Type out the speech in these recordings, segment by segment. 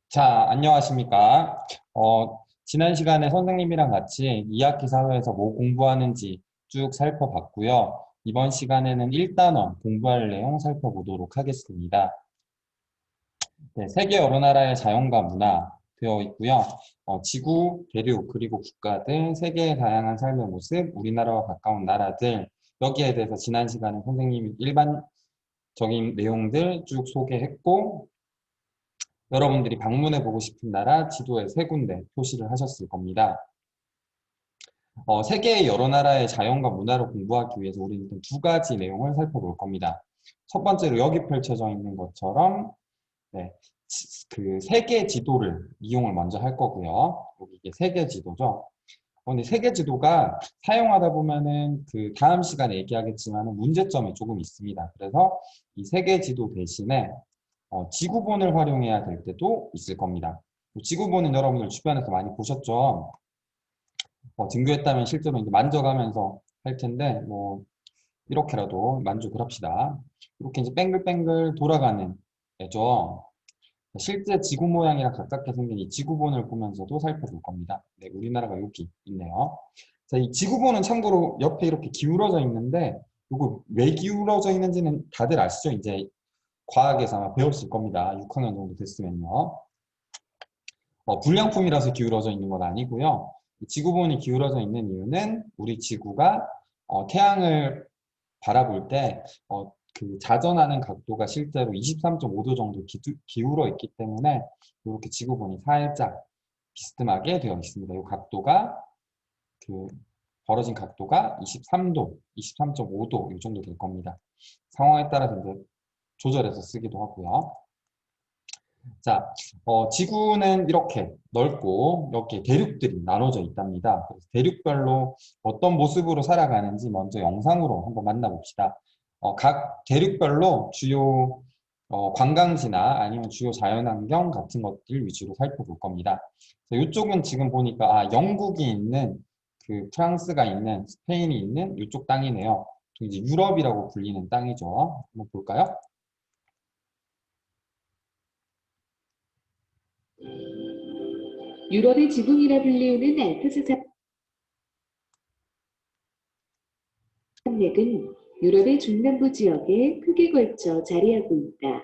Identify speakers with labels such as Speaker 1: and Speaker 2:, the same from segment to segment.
Speaker 1: 자, 안녕하십니까. 지난 시간에 선생님이랑 같이 2학기 사회에서 뭐 공부하는지 쭉 살펴봤고요. 이번 시간에는 1단원 공부할 내용 살펴보도록 하겠습니다. 네, 세계 여러 나라의 자연과 문화 되어 있고요. 지구, 대륙, 그리고 국가 등 세계의 다양한 삶의 모습, 우리나라와 가까운 나라들, 여기에 대해서 지난 시간에 선생님이 일반적인 내용들 쭉 소개했고, 여러분들이 방문해보고 싶은 나라 지도에 세 군데 표시를 하셨을 겁니다. 세계의 여러 나라의 자연과 문화를 공부하기 위해서 우리는 일단 두 가지 내용을 살펴볼 겁니다. 첫 번째로 여기 펼쳐져 있는 것처럼 네, 그 세계 지도를 이용을 먼저 할 거고요. 여기 이게 세계 지도죠. 근데 세계 지도가 사용하다 보면은 그 다음 시간에 얘기하겠지만 문제점이 조금 있습니다. 그래서 이 세계 지도 대신에 지구본을 활용해야 될 때도 있을 겁니다. 지구본은 여러분들 주변에서 많이 보셨죠? 등교했다면 실제로 이제 만져가면서 할 텐데, 뭐, 이렇게라도 만족을 합시다. 이렇게 이제 뱅글뱅글 돌아가는 애죠. 실제 지구 모양이랑 가깝게 생긴 이 지구본을 보면서도 살펴볼 겁니다. 네, 우리나라가 여기 있네요. 자, 이 지구본은 참고로 옆에 이렇게 기울어져 있는데, 이거 왜 기울어져 있는지는 다들 아시죠? 이제 과학에서 아마 배웠을 겁니다. 6학년 정도 됐으면요. 불량품이라서 기울어져 있는 건 아니고요. 지구본이 기울어져 있는 이유는 우리 지구가 태양을 바라볼 때 그 자전하는 각도가 실제로 23.5도 정도 기울어 있기 때문에 이렇게 지구본이 살짝 비스듬하게 되어 있습니다. 이 각도가 그 벌어진 각도가 23도, 23.5도 이 정도 될 겁니다. 상황에 따라서 이제 조절해서 쓰기도 하고요. 자, 지구는 이렇게 넓고 이렇게 대륙들이 나눠져 있답니다. 그래서 대륙별로 어떤 모습으로 살아가는지 먼저 영상으로 한번 만나봅시다. 각 대륙별로 주요 관광지나 아니면 주요 자연환경 같은 것들 위주로 살펴볼 겁니다. 이쪽은 지금 보니까 영국이 있는 그 프랑스가 있는 스페인이 있는 이쪽 땅이네요. 이제 유럽이라고 불리는 땅이죠. 한번 볼까요?
Speaker 2: 유럽의 지붕이라 불리우는 알프스 산맥은 유럽의 중남부 지역에 크게 걸쳐 자리하고 있다.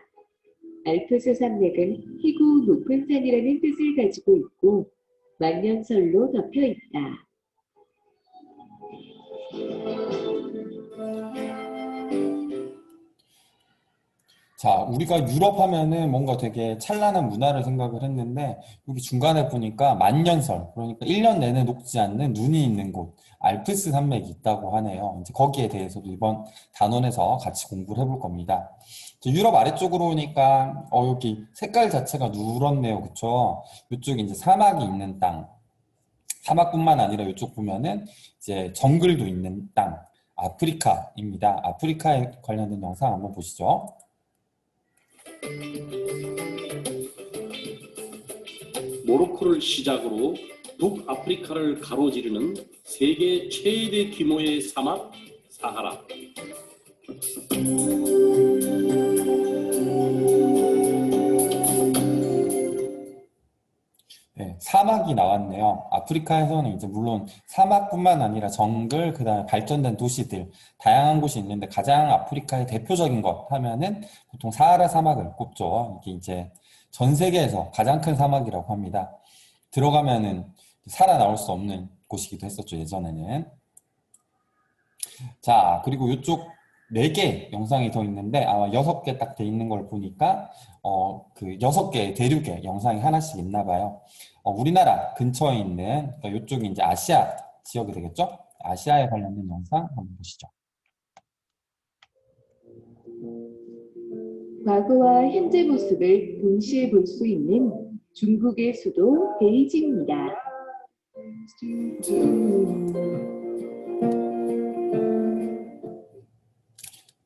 Speaker 2: 알프스 산맥은 희고 높은 산이라는 뜻을 가지고 있고 만년설로 덮여 있다.
Speaker 1: 자, 우리가 유럽 하면은 뭔가 되게 찬란한 문화를 생각을 했는데, 여기 중간에 보니까 만년설, 그러니까 1년 내내 녹지 않는 눈이 있는 곳, 알프스 산맥이 있다고 하네요. 이제 거기에 대해서도 이번 단원에서 같이 공부를 해볼 겁니다. 유럽 아래쪽으로 오니까, 여기 색깔 자체가 누렇네요. 그쵸? 이쪽이 이제 사막이 있는 땅. 사막뿐만 아니라 이쪽 보면은 이제 정글도 있는 땅. 아프리카입니다. 아프리카에 관련된 영상 한번 보시죠.
Speaker 3: 모로코를 시작으로 북아프리카를 가로지르는 세계 최대 규모의 사막 사하라.
Speaker 1: 네, 사막이 나왔네요. 아프리카에서는 이제 물론 사막뿐만 아니라 정글, 그다음에 발전된 도시들, 다양한 곳이 있는데 가장 아프리카의 대표적인 것 하면은 보통 사하라 사막을 꼽죠. 이게 이제 전 세계에서 가장 큰 사막이라고 합니다. 들어가면은 살아나올 수 없는 곳이기도 했었죠, 예전에는. 자, 그리고 이쪽 4개 영상이 더 있는데 아마 6개 딱 돼 있는 걸 보니까 그 6개의 대륙의 영상이 하나씩 있나 봐요. 우리나라 근처에 있는 그러니까 이쪽이 이제 아시아 지역이 되겠죠? 아시아에 관련된 영상 한번 보시죠.
Speaker 2: 과거와 현재 모습을 동시에 볼 수 있는 중국의 수도 베이징입니다.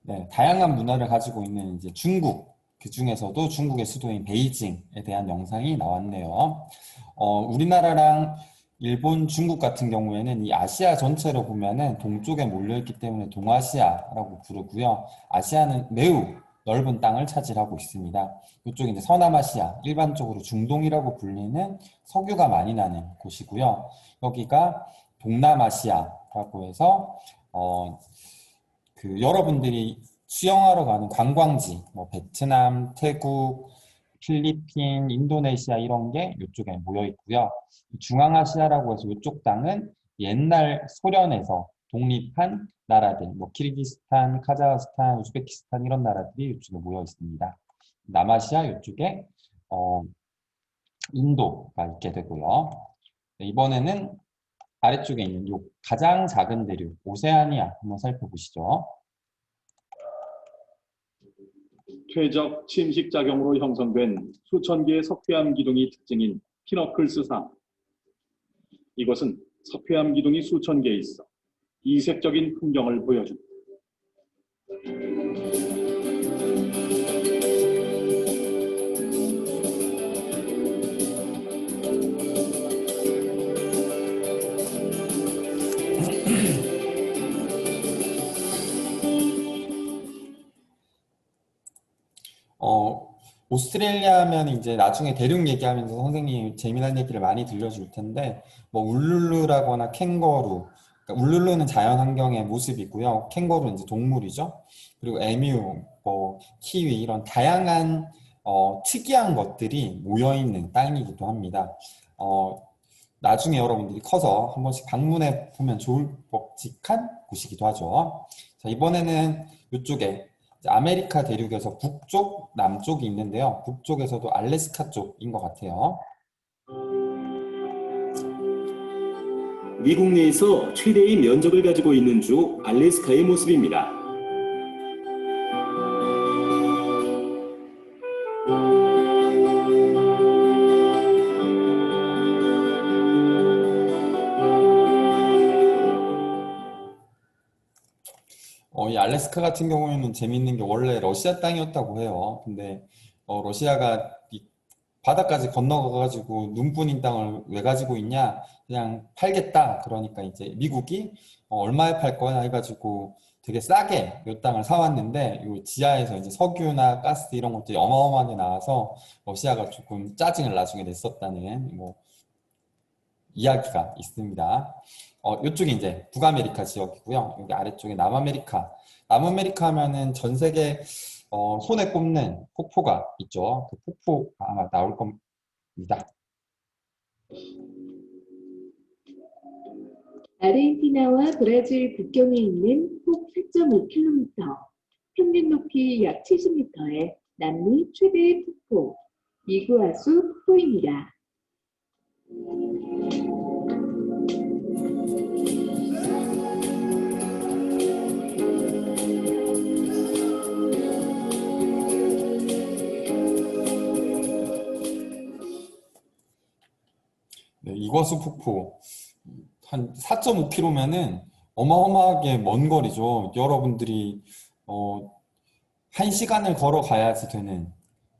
Speaker 1: 네, 다양한 문화를 가지고 있는 이제 중국, 그 중에서도 중국의 수도인 베이징에 대한 영상이 나왔네요. 우리나라랑 일본, 중국 같은 경우에는 이 아시아 전체로 보면은 동쪽에 몰려있기 때문에 동아시아라고 부르고요. 아시아는 매우 넓은 땅을 차지하고 있습니다. 이쪽이 이제 서남아시아, 일반적으로 중동이라고 불리는 석유가 많이 나는 곳이고요. 여기가 동남아시아라고 해서 여러분들이 수영하러 가는 관광지, 뭐 베트남, 태국, 필리핀, 인도네시아 이런 게 이쪽에 모여 있고요. 중앙아시아라고 해서 이쪽 땅은 옛날 소련에서 독립한 나라들, 뭐 키르기스탄, 카자흐스탄, 우즈베키스탄 이런 나라들이 이쪽에 모여 있습니다. 남아시아 이쪽에 인도가 있게 되고요. 네, 이번에는 아래쪽에 있는 요 가장 작은 대륙, 오세아니아 한번 살펴보시죠.
Speaker 4: 퇴적 침식 작용으로 형성된 수천 개의 석회암 기둥이 특징인 피너클스 산. 이곳은 석회암 기둥이 수천 개 있어 이색적인 풍경을 보여줍니다.
Speaker 1: 오스트레일리아 하면 이제 나중에 대륙 얘기하면서 선생님이 재미난 얘기를 많이 들려줄 텐데, 뭐 울룰루라거나 캥거루, 그러니까 울룰루는 자연 환경의 모습이고요. 캥거루는 이제 동물이죠. 그리고 에뮤, 뭐 키위 이런 다양한 특이한 것들이 모여 있는 땅이기도 합니다. 나중에 여러분들이 커서 한 번씩 방문해 보면 좋을 법직한 곳이기도 하죠. 자, 이번에는 이쪽에 아메리카 대륙에서 북쪽, 남쪽이 있는데요. 북쪽에서도 알래스카 쪽인 것 같아요.
Speaker 5: 미국 내에서 최대의 면적을 가지고 있는 주 알래스카의 모습입니다.
Speaker 1: 이 알래스카 같은 경우에는 재밌는 게 원래 러시아 땅이었다고 해요. 근데 러시아가 이 바다까지 건너가가지고 눈뿐인 땅을 왜 가지고 있냐? 그냥 팔겠다. 그러니까 이제 미국이 얼마에 팔 거야 해가지고 되게 싸게 이 땅을 사왔는데 이 지하에서 이제 석유나 가스 이런 것들이 어마어마하게 나와서 러시아가 조금 짜증을 나중에 냈었다는 뭐 이야기가 있습니다. 이쪽이 이제 북아메리카 지역이고요. 여기 아래쪽에 남아메리카. 남아메리카 하면은 전 세계 손에 꼽는 폭포가 있죠. 그 폭포가 아마 나올 겁니다.
Speaker 2: 아르헨티나와 브라질 국경에 있는 폭 4.5km, 평균 높이 약 70m의 남미 최대의 폭포, 이구아수 폭포입니다.
Speaker 1: 네, 이과수 폭포 한 4.5km면은 어마어마하게 먼 거리죠. 여러분들이 1시간을 걸어가야지 되는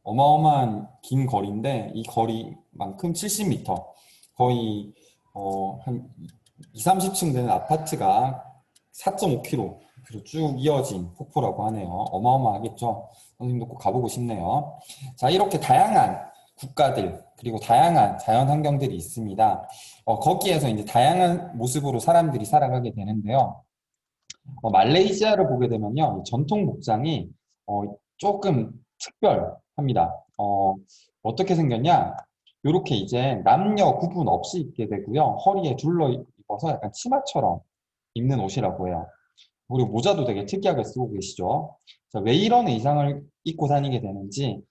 Speaker 1: 어마어마한 긴 거리인데 이 거리만큼 70m, 거의 한 2, 30층 되는 아파트가 4.5km 쭉 이어진 폭포라고 하네요. 어마어마하겠죠. 선생님도 꼭 가보고 싶네요. 자, 이렇게 다양한 국가들 그리고 다양한 자연 환경들이 있습니다. 거기에서 이제 다양한 모습으로 사람들이 살아가게 되는데요. 말레이시아를 보게 되면요, 전통 복장이 조금 특별합니다. 어떻게 생겼냐? 이렇게 이제 남녀 구분 없이 입게 되고요. 허리에 둘러 입어서 약간 치마처럼 입는 옷이라고 해요. 그리고 모자도 되게 특이하게 쓰고 계시죠. 자, 왜 이런 의상을 입고 다니게 되는지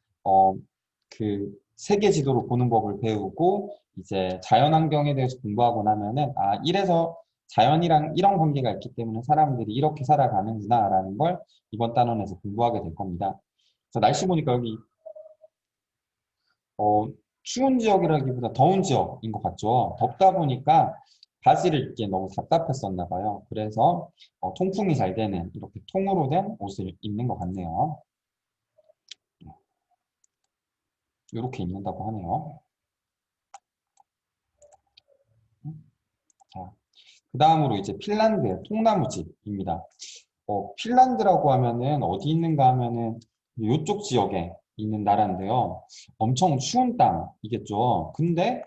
Speaker 1: 그 세계 지도로 보는 법을 배우고 이제 자연 환경에 대해서 공부하고 나면은 이래서 자연이랑 이런 관계가 있기 때문에 사람들이 이렇게 살아가는구나 라는 걸 이번 단원에서 공부하게 될 겁니다. 자, 날씨 보니까 여기 추운 지역이라기보다 더운 지역인 것 같죠. 덥다 보니까 바지를 입기에 너무 답답했었나 봐요. 그래서 통풍이 잘 되는 이렇게 통으로 된 옷을 입는 것 같네요. 이렇게 입는다고 하네요. 자, 그 다음으로 이제 핀란드의 통나무집입니다. 핀란드라고 하면은 어디 있는가 하면은 이쪽 지역에 있는 나라인데요. 엄청 추운 땅이겠죠. 근데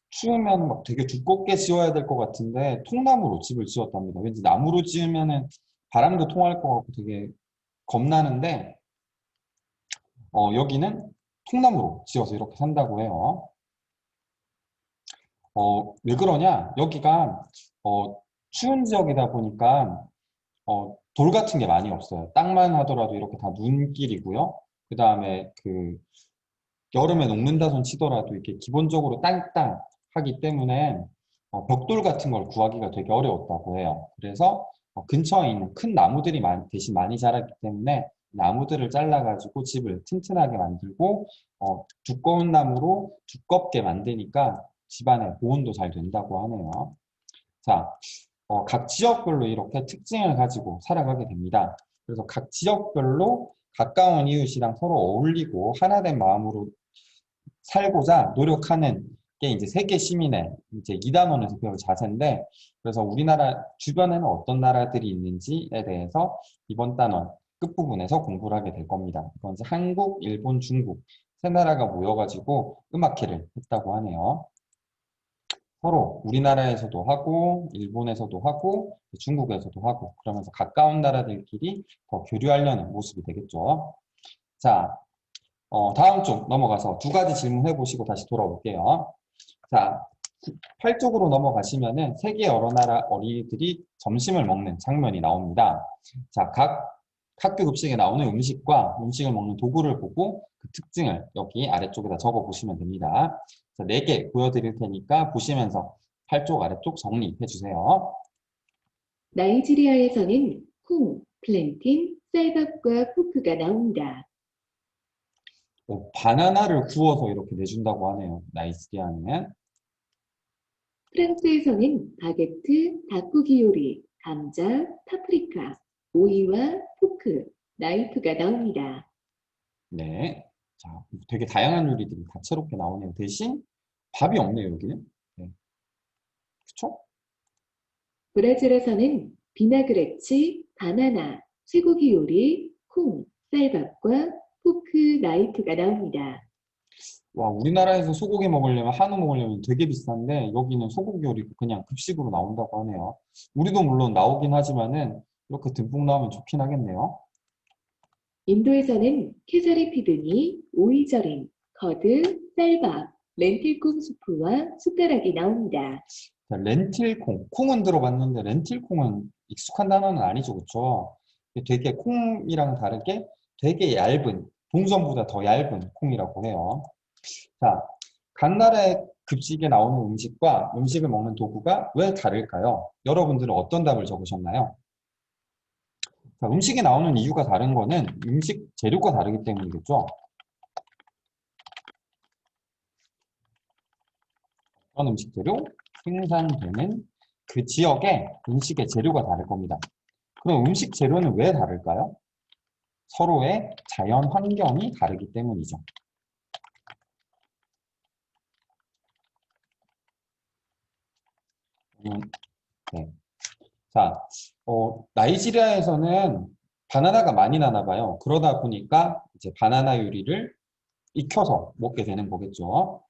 Speaker 1: 추우면 막 되게 두껍게 지어야 될 것 같은데 통나무로 집을 지었답니다. 왠지 나무로 지으면은 바람도 통할 것 같고 되게 겁나는데 여기는 통나무로 지어서 이렇게 산다고 해요. 왜 그러냐? 여기가 추운 지역이다 보니까 돌 같은 게 많이 없어요. 땅만 하더라도 이렇게 다 눈길이고요. 그 다음에 그 여름에 녹는다 손 치더라도 이렇게 기본적으로 땅땅하기 때문에 벽돌 같은 걸 구하기가 되게 어려웠다고 해요. 그래서 근처에 있는 큰 나무들이 대신 많이 자랐기 때문에 나무들을 잘라가지고 집을 튼튼하게 만들고 두꺼운 나무로 두껍게 만드니까 집안의 보온도 잘 된다고 하네요. 자, 각 지역별로 이렇게 특징을 가지고 살아가게 됩니다. 그래서 각 지역별로 가까운 이웃이랑 서로 어울리고 하나된 마음으로 살고자 노력하는 게 이제 세계 시민의 이제 2단원에서 배울 자세인데, 그래서 우리나라 주변에는 어떤 나라들이 있는지에 대해서 이번 단원 끝부분에서 공부를 하게 될 겁니다. 이건 이제 한국, 일본, 중국 세 나라가 모여가지고 음악회를 했다고 하네요. 서로 우리나라에서도 하고 일본에서도 하고 중국에서도 하고 그러면서 가까운 나라들끼리 더 교류하려는 모습이 되겠죠. 자, 다음 쪽 넘어가서 두 가지 질문 해보시고 다시 돌아올게요. 자, 8쪽으로 넘어가시면은 세계 여러 나라 어린이들이 점심을 먹는 장면이 나옵니다. 자, 각 학교 급식에 나오는 음식과 음식을 먹는 도구를 보고 그 특징을 여기 아래쪽에다 적어 보시면 됩니다. 자, 4개 보여드릴 테니까 보시면서 8쪽 아래쪽 정리해 주세요.
Speaker 2: 나이지리아에서는 콩, 플랜틴, 쌀밥과 포크가 나온다.
Speaker 1: 바나나를 구워서 이렇게 내준다고 하네요. 나이지리아는.
Speaker 2: 프랑스에서는 바게트, 닭고기 요리, 감자, 파프리카, 오이와 포크, 나이프가 나옵니다.
Speaker 1: 네. 자, 되게 다양한 요리들이 다채롭게 나오네요. 대신 밥이 없네요, 여기는. 네. 그쵸?
Speaker 2: 브라질에서는 비나그레치, 바나나, 쇠고기 요리, 콩, 쌀밥과 포크, 나이프가 나옵니다.
Speaker 1: 와, 우리나라에서 소고기 먹으려면, 한우 먹으려면 되게 비싼데, 여기는 소고기 요리가 그냥 급식으로 나온다고 하네요. 우리도 물론 나오긴 하지만은, 이렇게 듬뿍 나오면 좋긴 하겠네요.
Speaker 2: 인도에서는 캐서리 피드니, 오이절임, 커드, 쌀밥, 렌틸콩 수프와 숟가락이 나옵니다.
Speaker 1: 자, 렌틸콩. 콩은 들어봤는데, 렌틸콩은 익숙한 단어는 아니죠, 그쵸? 되게 콩이랑 다르게 되게 얇은, 동전보다 더 얇은 콩이라고 해요. 자, 각 나라의 급식에 나오는 음식과 음식을 먹는 도구가 왜 다를까요? 여러분들은 어떤 답을 적으셨나요? 자, 음식에 나오는 이유가 다른 거는 음식 재료가 다르기 때문이겠죠? 어떤 음식 재료? 생산되는 그 지역의 음식의 재료가 다를 겁니다. 그럼 음식 재료는 왜 다를까요? 서로의 자연 환경이 다르기 때문이죠. 네. 자, 나이지리아에서는 바나나가 많이 나나 봐요. 그러다 보니까 이제 바나나 요리를 익혀서 먹게 되는 거겠죠.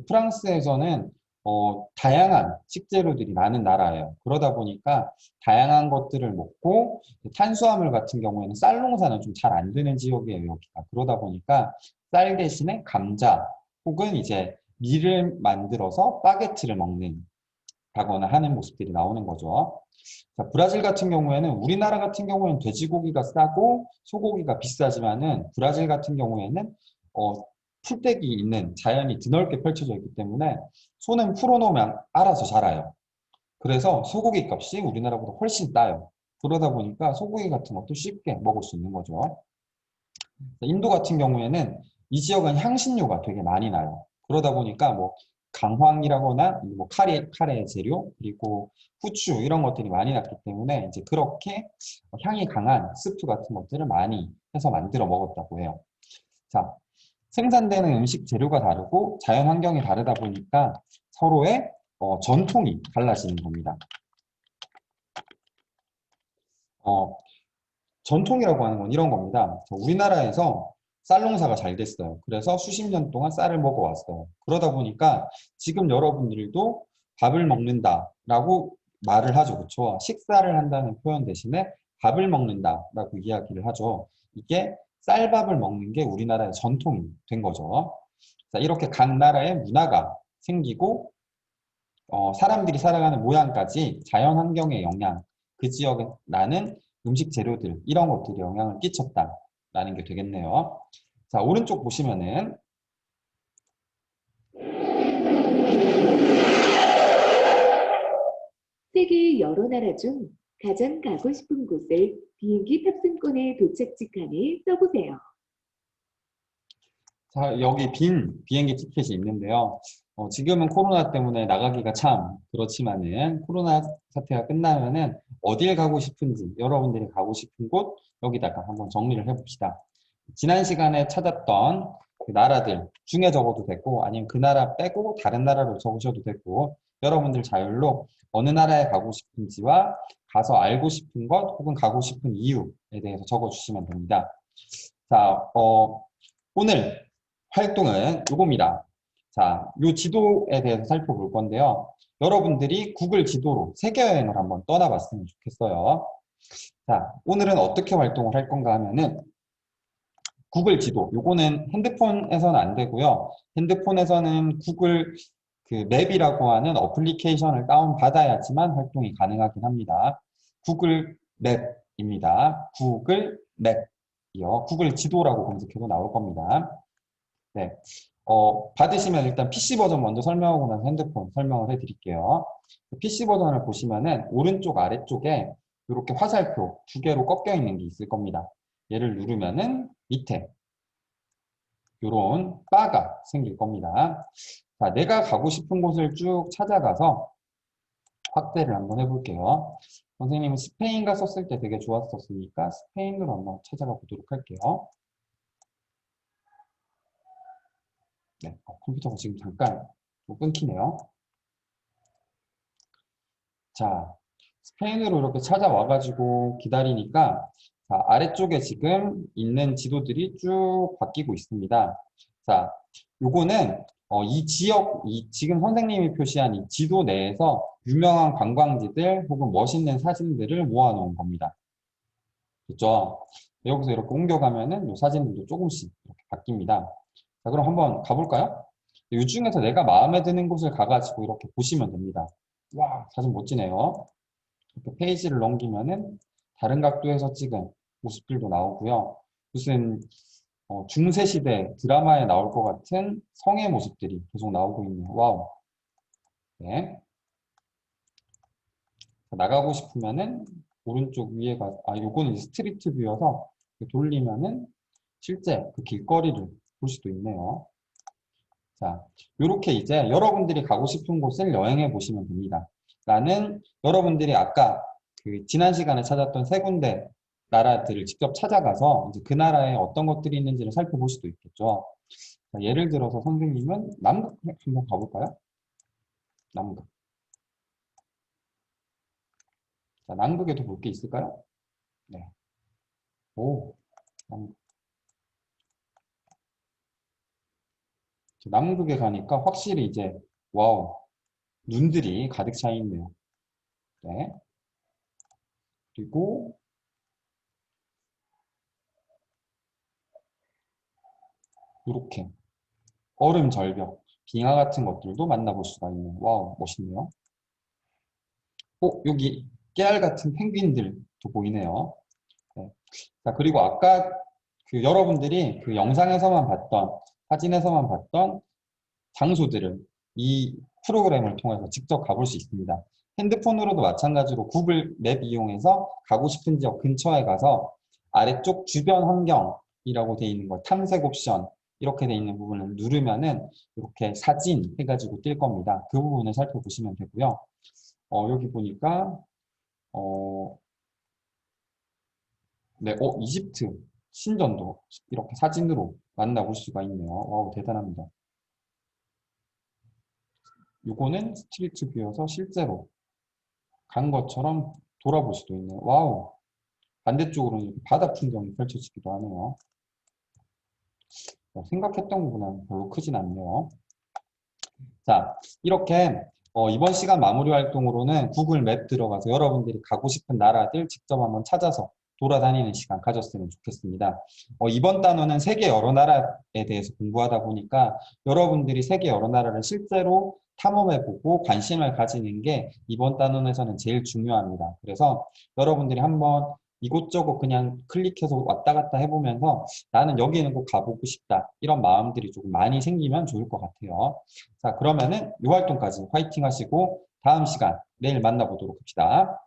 Speaker 1: 프랑스에서는 다양한 식재료들이 많은 나라예요. 그러다 보니까 다양한 것들을 먹고 탄수화물 같은 경우에는 쌀 농사는 좀 잘 안 되는 지역이에요, 여기가. 그러다 보니까 쌀 대신에 감자 혹은 이제 밀을 만들어서 바게트를 먹는다거나 하는 모습들이 나오는 거죠. 자, 브라질 같은 경우에는 우리나라 같은 경우에는 돼지고기가 싸고 소고기가 비싸지만은 브라질 같은 경우에는 풀떼기 있는 자연이 드넓게 펼쳐져 있기 때문에 손은 풀어놓으면 알아서 자라요. 그래서 소고기 값이 우리나라보다 훨씬 싸요. 그러다 보니까 소고기 같은 것도 쉽게 먹을 수 있는 거죠. 인도 같은 경우에는 이 지역은 향신료가 되게 많이 나요. 그러다 보니까 뭐 강황이라거나 뭐 카레 재료 그리고 후추 이런 것들이 많이 났기 때문에 이제 그렇게 향이 강한 스프 같은 것들을 많이 해서 만들어 먹었다고 해요. 자, 생산되는 음식 재료가 다르고 자연 환경이 다르다 보니까 서로의 전통이 달라지는 겁니다. 전통이라고 하는 건 이런 겁니다. 우리나라에서 쌀 농사가 잘 됐어요. 그래서 수십 년 동안 쌀을 먹어왔어요. 그러다 보니까 지금 여러분들도 밥을 먹는다라고 말을 하죠. 그렇죠? 식사를 한다는 표현 대신에 밥을 먹는다라고 이야기를 하죠. 이게 쌀밥을 먹는 게 우리나라의 전통이 된 거죠. 자, 이렇게 각 나라의 문화가 생기고 사람들이 살아가는 모양까지 자연 환경의 영향, 그 지역에 나는 음식 재료들 이런 것들이 영향을 끼쳤다라는 게 되겠네요. 자, 오른쪽 보시면은
Speaker 2: 세계의 여러 나라 중 가장 가고 싶은 곳을 비행기 탑승권의 도착지 칸에 써보세요.
Speaker 1: 자, 여기 빈 비행기 티켓이 있는데요. 지금은 코로나 때문에 나가기가 참 그렇지만은 코로나 사태가 끝나면은 어딜 가고 싶은지 여러분들이 가고 싶은 곳 여기다가 한번 정리를 해봅시다. 지난 시간에 찾았던 그 나라들 중에 적어도 되고 아니면 그 나라 빼고 다른 나라로 적으셔도 되고 여러분들 자율로 어느 나라에 가고 싶은지와 가서 알고 싶은 것 혹은 가고 싶은 이유에 대해서 적어주시면 됩니다. 자, 오늘 활동은 이겁니다. 자, 이 지도에 대해서 살펴볼 건데요. 여러분들이 구글 지도로 세계 여행을 한번 떠나봤으면 좋겠어요. 자, 오늘은 어떻게 활동을 할 건가 하면은 구글 지도, 요거는 핸드폰에서는 안 되고요. 핸드폰에서는 구글 그 맵이라고 하는 어플리케이션을 다운받아야지만 활동이 가능하긴 합니다. 구글 맵입니다. 구글 맵이요. 구글 지도라고 검색해도 나올 겁니다. 네. 받으시면 일단 PC 버전 먼저 설명하고 나서 핸드폰 설명을 해드릴게요. PC 버전을 보시면은 오른쪽 아래쪽에 이렇게 화살표 두 개로 꺾여 있는 게 있을 겁니다. 얘를 누르면은 밑에 이런 바가 생길 겁니다. 자, 내가 가고 싶은 곳을 쭉 찾아가서 확대를 한번 해볼게요. 선생님은 스페인가 썼을 때 되게 좋았었으니까 스페인으로 한번 찾아가 보도록 할게요. 네, 컴퓨터가 지금 잠깐 또 끊기네요. 자, 스페인으로 이렇게 찾아와가지고 기다리니까 자, 아래쪽에 지금 있는 지도들이 쭉 바뀌고 있습니다. 자, 요거는 이 지역, 지금 선생님이 표시한 이 지도 내에서 유명한 관광지들 혹은 멋있는 사진들을 모아놓은 겁니다. 그렇죠? 여기서 이렇게 옮겨가면은 이 사진들도 조금씩 이렇게 바뀝니다. 자, 그럼 한번 가볼까요? 이 중에서 내가 마음에 드는 곳을 가가지고 이렇게 보시면 됩니다. 와, 사진 멋지네요. 이렇게 페이지를 넘기면은 다른 각도에서 찍은 모습들도 나오고요. 무슨 중세시대 드라마에 나올 것 같은 성의 모습들이 계속 나오고 있네요. 와우. 네. 나가고 싶으면은 오른쪽 위에가, 요거는 이제 스트리트 뷰여서 돌리면은 실제 그 길거리를 볼 수도 있네요. 자, 요렇게 이제 여러분들이 가고 싶은 곳을 여행해 보시면 됩니다. 나는 여러분들이 아까 그 지난 시간에 찾았던 세 군데 나라들을 직접 찾아가서 이제 그 나라에 어떤 것들이 있는지를 살펴볼 수도 있겠죠. 자, 예를 들어서 선생님은 남극 한번 가볼까요? 남극. 자, 남극에도 볼 게 있을까요? 네. 오, 남극. 남극에 가니까 확실히 이제 와우, 눈들이 가득 차 있네요. 네. 그리고 이렇게 얼음 절벽, 빙하 같은 것들도 만나볼 수가 있네요. 와우, 멋있네요. 여기 깨알 같은 펭귄들도 보이네요. 네. 자, 그리고 아까 그 여러분들이 그 영상에서만 봤던, 사진에서만 봤던 장소들을 이 프로그램을 통해서 직접 가볼 수 있습니다. 핸드폰으로도 마찬가지로 구글 맵 이용해서 가고 싶은 지역 근처에 가서 아래쪽 주변 환경이라고 되어 있는 거 탐색 옵션 이렇게 되어 있는 부분을 누르면은 이렇게 사진 해가지고 뜰 겁니다. 그 부분을 살펴보시면 되고요. 여기 보니까 네, 이집트 신전도 이렇게 사진으로 만나볼 수가 있네요. 와우, 대단합니다. 요거는 스트리트 뷰여서 실제로 간 것처럼 돌아볼 수도 있네요. 와우. 반대쪽으로는 이렇게 바다 풍경이 펼쳐지기도 하네요. 생각했던 것보다는 별로 크진 않네요. 자, 이렇게 이번 시간 마무리 활동으로는 구글 맵 들어가서 여러분들이 가고 싶은 나라들 직접 한번 찾아서 돌아다니는 시간 가졌으면 좋겠습니다. 이번 단원은 세계 여러 나라에 대해서 공부하다 보니까 여러분들이 세계 여러 나라를 실제로 탐험해보고 관심을 가지는 게 이번 단원에서는 제일 중요합니다. 그래서 여러분들이 한번 이곳저곳 그냥 클릭해서 왔다 갔다 해보면서 나는 여기는 꼭 가보고 싶다. 이런 마음들이 조금 많이 생기면 좋을 것 같아요. 자, 그러면은 이 활동까지 화이팅 하시고 다음 시간 내일 만나보도록 합시다.